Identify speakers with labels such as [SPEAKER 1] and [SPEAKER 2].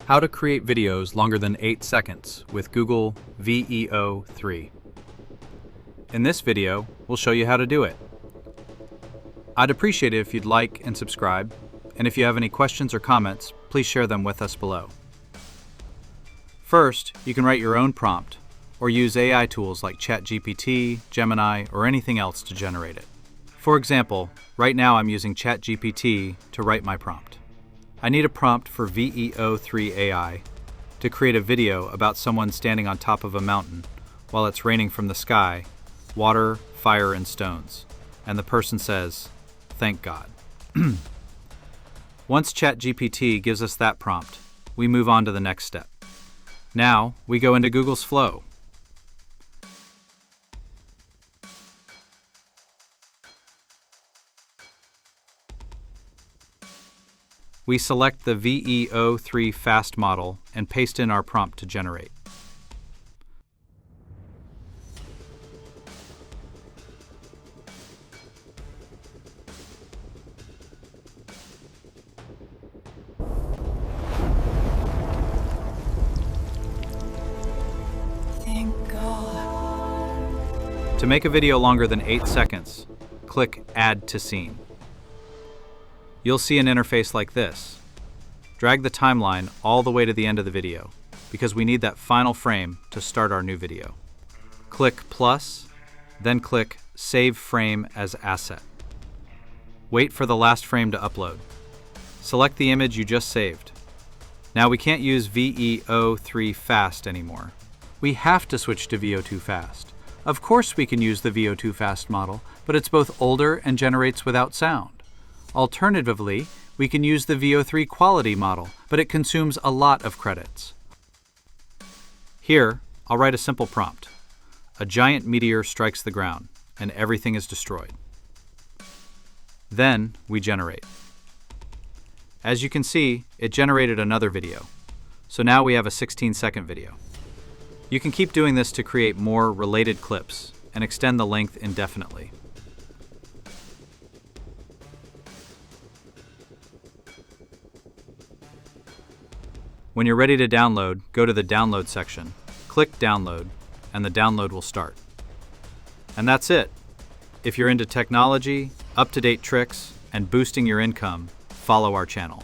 [SPEAKER 1] How to create videos longer than 8 seconds with Google VEO3. In this video, we'll show you how to do it. I'd appreciate it if you'd like and subscribe, and if you have any questions or comments, please share them with us below. First, you can write your own prompt, or use AI tools like ChatGPT, Gemini, or anything else to generate it. For example, right now I'm using ChatGPT to write my prompt. I need a prompt for VEO3 AI to create a video about someone standing on top of a mountain while it's raining from the sky, water, fire, and stones, and the person says, "Thank God." Once ChatGPT gives us that prompt, we move on to the next step. Now, we go into Google's Flow. We select the VEO3 Fast model and paste in our prompt to generate.
[SPEAKER 2] Thank God.
[SPEAKER 1] To make a video longer than 8 seconds, click Add to Scene. You'll see an interface like this. Drag the timeline all the way to the end of the video, because we need that final frame to start our new video. Click plus, then click Save Frame as Asset. Wait for the last frame to upload. Select the image you just saved. Now we can't use VEO3 Fast anymore. We have to switch to VEO2 Fast. Of course we can use the VEO2 Fast model, but it's both older and generates without sound. Alternatively, we can use the VEO3 quality model, but it consumes a lot of credits. Here, I'll write a simple prompt. A giant meteor strikes the ground, and everything is destroyed. Then, we generate. As you can see, it generated another video. So now we have a 16-second video. You can keep doing this to create more related clips and extend the length indefinitely. When you're ready to download, go to the Download section, click Download, and the download will start. And that's it. If you're into technology, up-to-date tricks, and boosting your income, follow our channel.